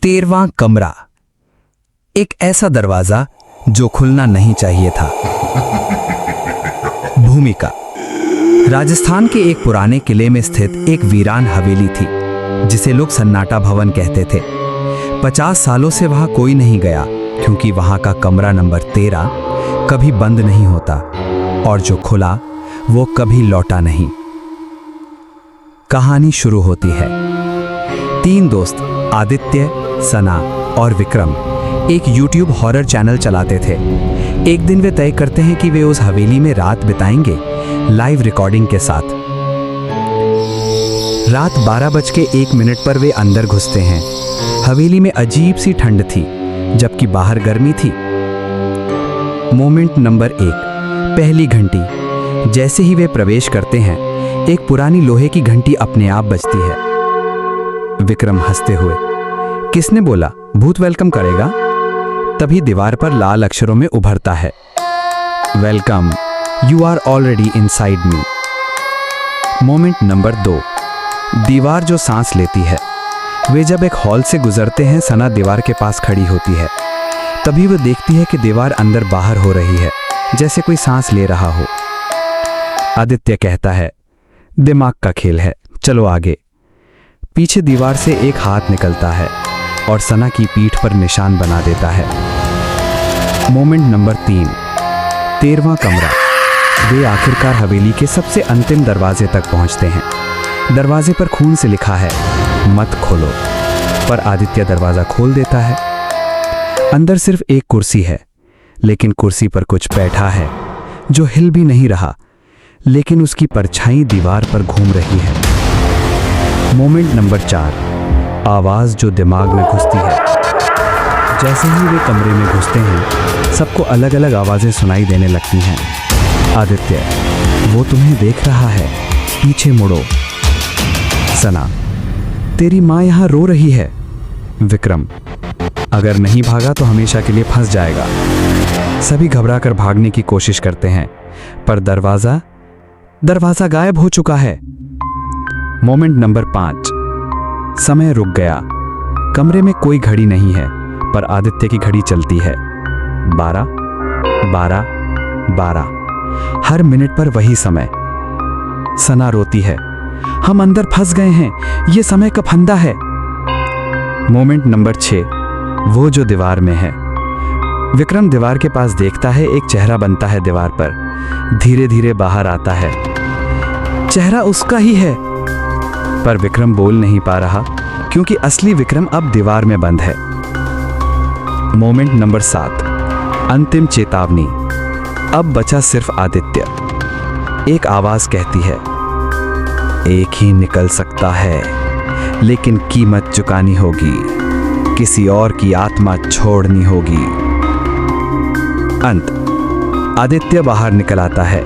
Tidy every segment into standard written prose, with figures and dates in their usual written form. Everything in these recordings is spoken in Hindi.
13वां कमरा। एक ऐसा दरवाजा जो खुलना नहीं चाहिए था। भूमिका। राजस्थान के एक पुराने किले में स्थित एक वीरान हवेली थी जिसे लोग सन्नाटा भवन कहते थे। 50 सालों से वहां कोई नहीं गया क्योंकि वहां का कमरा नंबर 13 कभी बंद नहीं होता और जो खुला वो कभी लौटा नहीं। कहानी शुरू होती है। 3 दोस्त आदित्य, सना और विक्रम एक YouTube हॉरर चैनल चलाते थे। एक दिन वे तय करते हैं कि वे उस हवेली में रात बिताएंगे लाइव रिकॉर्डिंग के साथ। रात 12:01 पर वे अंदर घुसते हैं। हवेली में अजीब सी ठंड थी जबकि बाहर गर्मी थी। मोमेंट नंबर 1, पहली घंटी। जैसे ही वे प्रवेश करते हैं एक पुरानी लोहे की घंटी अपने आप बजती है। विक्रम हंसते हुए, किसने बोला भूत वेलकम करेगा? तभी दीवार पर लाल अक्षरों में उभरता है, welcome, you are already inside me. Moment number 2, दीवार जो सांस लेती है। वे जब एक हॉल से गुजरते हैं, सना दीवार के पास खड़ी होती है। तभी वो देखती है कि दीवार अंदर बाहर हो रही है, जैसे कोई सांस ले रहा हो। आदित्य कहता है, दिमाग का खेल है, चलो आगे। पीछे दीवार से एक हाथ निकलता है और सना की पीठ पर निशान बना देता है। मोमेंट नंबर 3, 13वां कमरा। वे आखिरकार हवेली के सबसे अंतिम दरवाजे तक पहुंचते हैं। दरवाजे पर खून से लिखा है, मत खोलो, पर आदित्य दरवाजा खोल देता है। अंदर सिर्फ एक कुर्सी है, लेकिन कुर्सी पर कुछ बैठा है जो हिल भी नहीं रहा, लेकिन उसकी परछाई दीवार पर घूम रही है। मोमेंट नंबर 4, आवाज जो दिमाग में घुसती है। जैसे ही वे कमरे में घुसते हैं सबको अलग अलग आवाजें सुनाई देने लगती हैं। आदित्य, वो तुम्हें देख रहा है, पीछे मुड़ो। सना, तेरी माँ यहाँ रो रही है। विक्रम, अगर नहीं भागा तो हमेशा के लिए फंस जाएगा। सभी घबराकर भागने की कोशिश करते हैं, पर दरवाजा गायब हो चुका है। मोमेंट नंबर 5, समय रुक गया। कमरे में कोई घड़ी नहीं है, पर आदित्य की घड़ी चलती है। 12, 12, 12। हर मिनट पर वही समय। सना रोती है, हम अंदर फंस गए हैं, ये समय का फंदा है। मोमेंट नंबर 6, वो जो दीवार में है। विक्रम दीवार के पास देखता है, एक चेहरा बनता है दीवार पर, धीरे धीरे बाहर आता है। चेहरा उसका ही है, पर विक्रम बोल नहीं पा रहा क्योंकि असली विक्रम अब दीवार में बंद है। मोमेंट नंबर 7, अंतिम चेतावनी। अब बचा सिर्फ आदित्य। एक आवाज कहती है, एक ही निकल सकता है, लेकिन कीमत चुकानी होगी, किसी और की आत्मा छोड़नी होगी। अंत। आदित्य बाहर निकल आता है,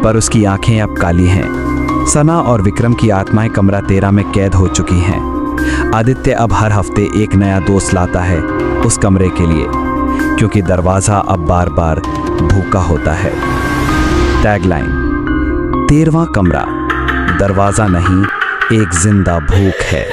पर उसकी आंखें अब काली हैं। सना और विक्रम की आत्माएं कमरा 13 में कैद हो चुकी हैं। आदित्य अब हर हफ्ते एक नया दोस्त लाता है उस कमरे के लिए, क्योंकि दरवाजा अब बार बार भूखा होता है। टैगलाइन, 13वां कमरा, दरवाजा नहीं, एक जिंदा भूख है।